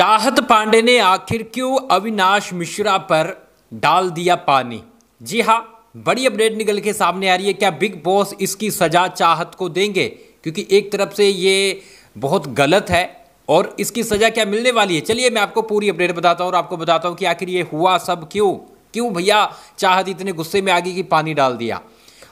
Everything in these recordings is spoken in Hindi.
चाहत पांडे ने आखिर क्यों अविनाश मिश्रा पर डाल दिया पानी। जी हाँ, बड़ी अपडेट निकल के सामने आ रही है। क्या बिग बॉस इसकी सजा चाहत को देंगे? क्योंकि एक तरफ से ये बहुत गलत है और इसकी सजा क्या मिलने वाली है। चलिए मैं आपको पूरी अपडेट बताता हूँ और आपको बताता हूँ कि आखिर ये हुआ सब क्यों भैया चाहत इतने गुस्से में आ गई कि पानी डाल दिया।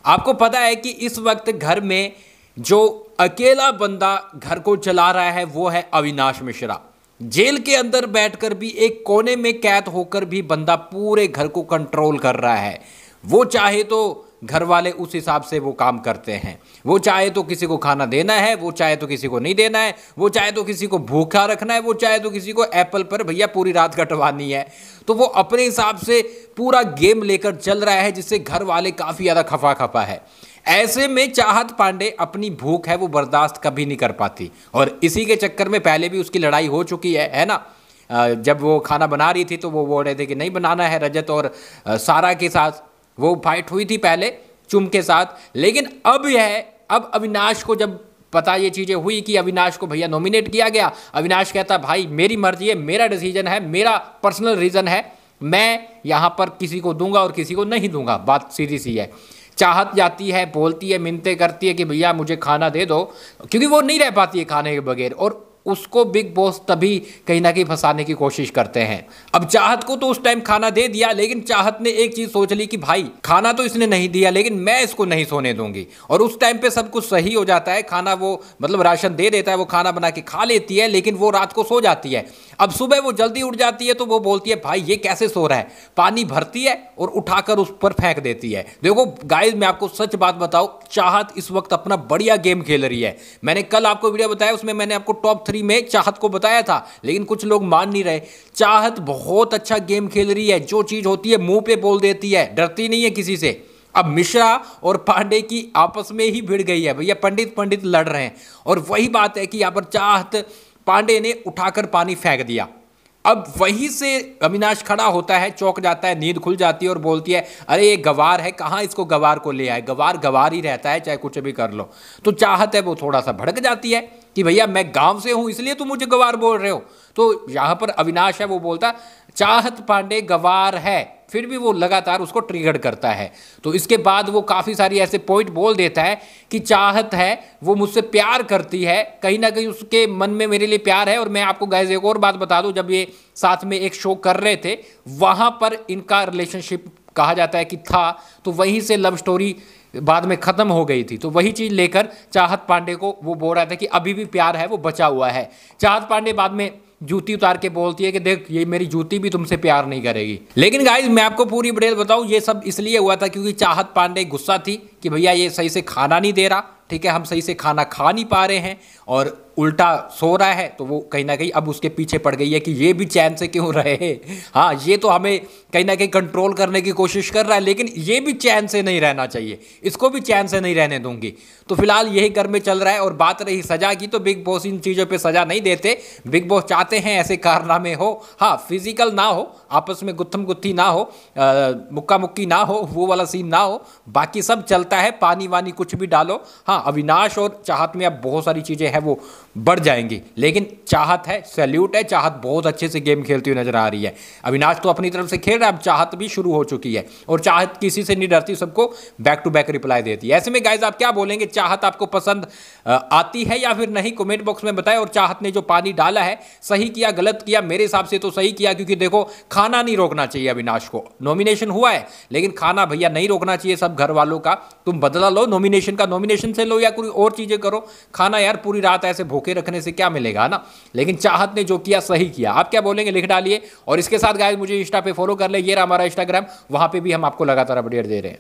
आपको पता है कि इस वक्त घर में जो अकेला बंदा घर को चला रहा है वो है अविनाश मिश्रा। जेल के अंदर बैठकर भी एक कोने में कैद होकर भी बंदा पूरे घर को कंट्रोल कर रहा है। वो चाहे तो घर वाले उस हिसाब से वो काम करते हैं। वो चाहे तो किसी को खाना देना है, वो चाहे तो किसी को नहीं देना है, वो चाहे तो किसी को भूखा रखना है, वो चाहे तो किसी को एप्पल पर भैया पूरी रात कटवानी है। तो वो अपने हिसाब से पूरा गेम लेकर चल रहा है, जिससे घर वाले काफ़ी ज़्यादा खफा है। ऐसे में चाहत पांडे अपनी भूख है वो बर्दाश्त कभी नहीं कर पाती और इसी के चक्कर में पहले भी उसकी लड़ाई हो चुकी है ना। जब वो खाना बना रही थी तो वो बोल रहे थे कि नहीं बनाना है। रजत और सारा के साथ वो फाइट हुई थी पहले चुम के साथ। लेकिन अब अविनाश को जब पता ये चीज़ें हुई कि अविनाश को भैया नॉमिनेट किया गया, अविनाश कहता भाई मेरी मर्जी है, मेरा डिसीजन है, मेरा पर्सनल रीज़न है, मैं यहाँ पर किसी को दूंगा और किसी को नहीं दूंगा। बात सीधी सी है। चाहत जाती है, बोलती है, मिन्नतें करती है कि भैया मुझे खाना दे दो, क्योंकि वो नहीं रह पाती है खाने के बगैर। और उसको बिग बॉस तभी कहीं ना कहीं फंसाने की कोशिश करते हैं। अब चाहत को तो उस टाइम खाना दे दिया, लेकिन चाहत ने एक चीज सोच ली कि भाई खाना तो इसने नहीं दिया लेकिन मैं इसको नहीं सोने दूंगी। और उस टाइम पे सब कुछ सही हो जाता है। खाना वो मतलब राशन दे देता है, वो खाना बना के खा लेती है, लेकिन वो रात को सो जाती है। अब सुबह वो जल्दी उठ जाती है तो वो बोलती है भाई ये कैसे सो रहा है, पानी भरती है और उठाकर उस पर फेंक देती है। देखो गाइस, मैं आपको सच बात बताऊं, चाहत इस वक्त अपना बढ़िया गेम खेल रही है। मैंने कल आपको वीडियो बताया, उसमें मैंने आपको टॉप 3 में चाहत को बताया था, लेकिन कुछ लोग मान नहीं रहे। चाहत बहुत अच्छा गेम खेल रही है, जो चीज होती है मुंह पे बोल देती है, डरती नहीं है किसी से। अब मिश्रा और पांडे की आपस में ही भिड़ गई है भैया, पंडित लड़ रहे हैं। और वही बात है कि यहाँ पर चाहत पांडे ने उठाकर पानी फेंक दिया। अब वहीं से अविनाश खड़ा होता है, चौंक जाता है, नींद खुल जाती है और बोलती है अरे ये गवार है, कहाँ इसको गवार को ले आए, गवार ही रहता है चाहे कुछ भी कर लो। तो चाहत है वो थोड़ा सा भड़क जाती है कि भैया मैं गांव से हूं इसलिए तुम मुझे गवार बोल रहे हो। तो यहां पर अविनाश है वो बोलता चाहत पांडे गवार है, फिर भी वो लगातार उसको ट्रिगर करता है। तो इसके बाद वो काफ़ी सारी ऐसे पॉइंट बोल देता है कि चाहत है वो मुझसे प्यार करती है, कहीं ना कहीं उसके मन में मेरे लिए प्यार है। और मैं आपको गाइस एक और बात बता दूं, जब ये साथ में एक शो कर रहे थे वहाँ पर इनका रिलेशनशिप कहा जाता है कि था, तो वहीं से लव स्टोरी बाद में ख़त्म हो गई थी। तो वही चीज़ लेकर चाहत पांडे को वो बोल रहा था कि अभी भी प्यार है, वो बचा हुआ है। चाहत पांडे बाद में जूती उतार के बोलती है कि देख ये मेरी जूती भी तुमसे प्यार नहीं करेगी। लेकिन गाइस मैं आपको पूरी डिटेल बताऊं, ये सब इसलिए हुआ था क्योंकि चाहत पांडे गुस्सा थी कि भैया ये सही से खाना नहीं दे रहा, ठीक है, हम सही से खाना खा नहीं पा रहे हैं और उल्टा सो रहा है। तो वो कहीं ना कहीं अब उसके पीछे पड़ गई है कि ये भी चैन से क्यों रहे। हाँ, ये तो हमें कहीं ना कहीं कंट्रोल करने की कोशिश कर रहा है, लेकिन ये भी चैन से नहीं रहना चाहिए, इसको भी चैन से नहीं रहने दूंगी। तो फिलहाल यही घर में चल रहा है। और बात रही सजा की, तो बिग बॉस इन चीज़ों पर सजा नहीं देते। बिग बॉस चाहते हैं ऐसे कारनामे हो, हाँ फिजिकल ना हो, आपस में गुत्थम गुत्थी ना हो, मुक्का मुक्की ना हो, वो वाला सीन ना हो, बाकी सब चलता है। पानी वानी कुछ भी डालो। हाँ, अविनाश और चाहत में अब बहुत सारी चीज़ें हैं वो बढ़ जाएंगी, लेकिन चाहत है, सैल्यूट है, चाहत बहुत अच्छे से गेम खेलती हुई नजर आ रही है। अविनाश तो अपनी तरफ से खेल रहा है, अब चाहत भी शुरू हो चुकी है और चाहत किसी से नहीं डरती, सबको बैक टू बैक रिप्लाई देती है। ऐसे में गाइज आप क्या बोलेंगे, चाहत आपको पसंद आती है या फिर नहीं, कमेंट बॉक्स में बताएं। और चाहत ने जो पानी डाला है सही किया गलत किया? मेरे हिसाब से तो सही किया, क्योंकि देखो खाना नहीं रोकना चाहिए अविनाश को। नॉमिनेशन हुआ है लेकिन खाना भैया नहीं रोकना चाहिए सब घर वालों का। तुम बदला लो नॉमिनेशन का, नॉमिनेशन से लो या कोई और चीजें करो, खाना यार पूरी रात ऐसे भूखे रखने से क्या मिलेगा ना। लेकिन चाहत ने जो किया सही किया। आप क्या बोलेंगे लिख डालिए। और इसके साथ गाइस मुझे इंस्टा पे फॉलो कर ले, ये रहा हमारा इंस्टाग्राम, वहां पे भी हम आपको लगातार अपडेट दे रहे हैं।